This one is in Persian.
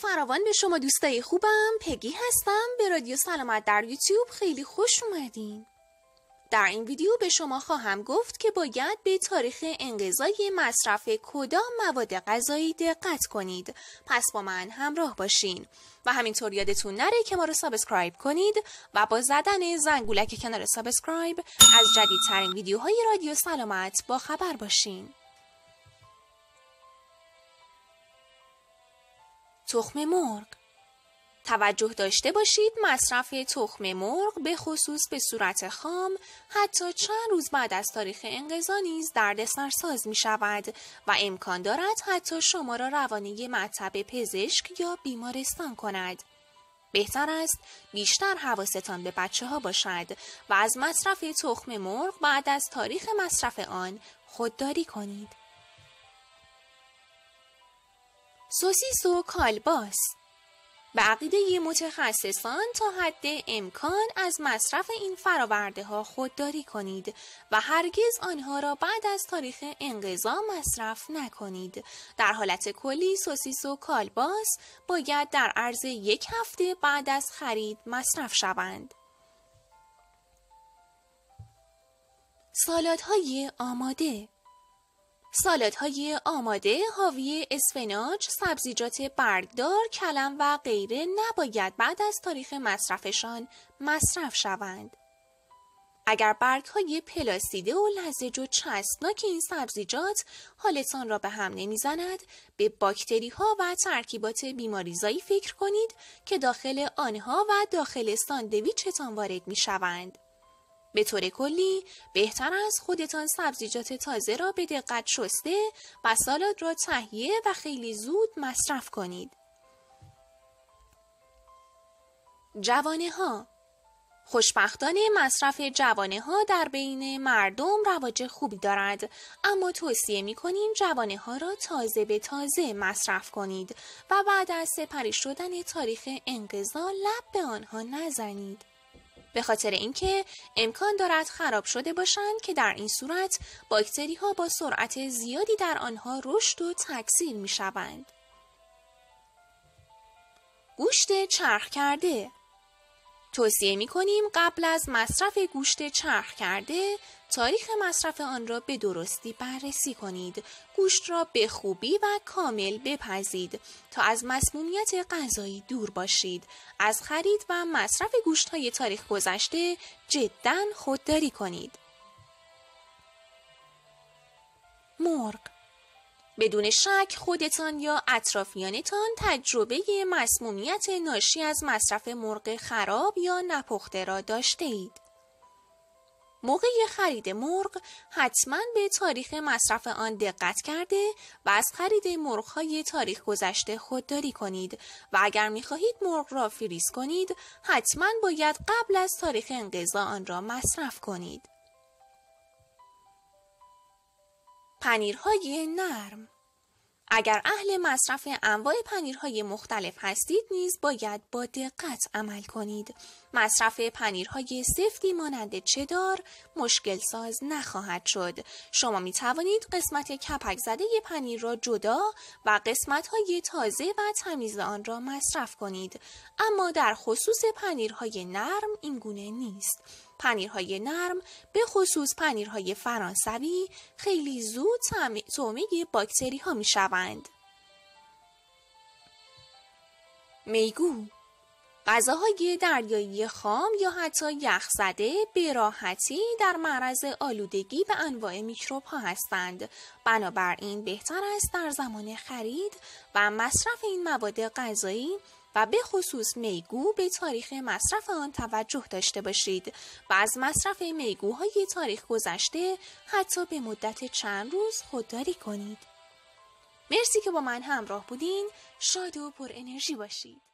فراوان به شما دوستای خوبم. پگی هستم. به رادیو سلامت در یوتیوب خیلی خوش اومدین. در این ویدیو به شما خواهم گفت که باید به تاریخ انقضای مصرف کدام مواد غذایی دقت کنید. پس با من همراه باشین و همینطور یادتون نره که ما رو سابسکرایب کنید و با زدن زنگولک کنار سابسکرایب از جدیدترین ویدیوهای رادیو سلامت با خبر باشین. تخم مرغ. توجه داشته باشید مصرف تخم مرغ به خصوص به صورت خام حتی چند روز بعد از تاریخ انقضا نیز دردسرساز می شود و امکان دارد حتی شما را روانه مطب پزشک یا بیمارستان کند. بهتر است بیشتر حواستان به بچه ها باشد و از مصرف تخم مرغ بعد از تاریخ مصرف آن خودداری کنید. سوسیس و کالباس. به عقیده متخصصان تا حد امکان از مصرف این فراورده ها خودداری کنید و هرگز آنها را بعد از تاریخ انقضا مصرف نکنید. در حالت کلی سوسیس و کالباس باید در عرض 1 هفته بعد از خرید مصرف شوند. سالادهای آماده. سالادهای آماده حاوی اسفناج، سبزیجات برگدار، کلم و غیره نباید بعد از تاریخ مصرفشان مصرف شوند. اگر برگ‌های پلاسیده و لزج و چسبناک این سبزیجات حالتان را به هم نمی‌زند، به باکتری‌ها و ترکیبات بیماریزایی فکر کنید که داخل آنها و داخل ساندویچتان وارد می‌شوند. به طور کلی بهتر است خودتان سبزیجات تازه را به دقت شسته و سالاد را تهیه و خیلی زود مصرف کنید. جوانه ها. خوشبختانه مصرف جوانه ها در بین مردم رواج خوبی دارد، اما توصیه می کنیم جوانه ها را تازه به تازه مصرف کنید و بعد از سپری شدن تاریخ انقضا لب به آنها نزنید. به خاطر اینکه امکان دارد خراب شده باشند که در این صورت باکتری ها با سرعت زیادی در آنها رشد و تکثیر می شوند. گوشت چرخ کرده. توصیه می کنیم قبل از مصرف گوشت چرخ کرده تاریخ مصرف آن را به درستی بررسی کنید. گوشت را به خوبی و کامل بپزید تا از مسمومیت غذایی دور باشید. از خرید و مصرف گوشت‌های تاریخ گذشته جداً خودداری کنید. مرغ. بدون شک خودتان یا اطرافیانتان تجربه مسمومیت ناشی از مصرف مرغ خراب یا نپخته را داشته اید. موقع خرید مرغ حتما به تاریخ مصرف آن دقت کرده و از خرید مرغ‌های تاریخ گذشته خودداری کنید و اگر می‌خواهید مرغ را فریز کنید حتما باید قبل از تاریخ انقضا آن را مصرف کنید. پنیرهای نرم. اگر اهل مصرف انواع پنیرهای مختلف هستید نیز باید با دقت عمل کنید. مصرف پنیرهای سفتی مانند چدار مشکل ساز نخواهد شد. شما می توانید قسمت کپک زده پنیر را جدا و قسمت‌های تازه و تمیز آن را مصرف کنید. اما در خصوص پنیرهای نرم این گونه نیست. پنیرهای نرم به خصوص پنیرهای فرانسوی خیلی زود طعمه باکتری ها می شوند. میگو. غذاهای دریایی خام یا حتی یخزده به راحتی در معرض آلودگی به انواع میکروب ها هستند. بنابراین بهتر است در زمان خرید و مصرف این مواد غذایی و به خصوص میگو به تاریخ مصرف آن توجه داشته باشید و از مصرف میگوهای تاریخ گذشته حتی به مدت چند روز خودداری کنید. مرسی که با من همراه بودین. شاد و پر انرژی باشید.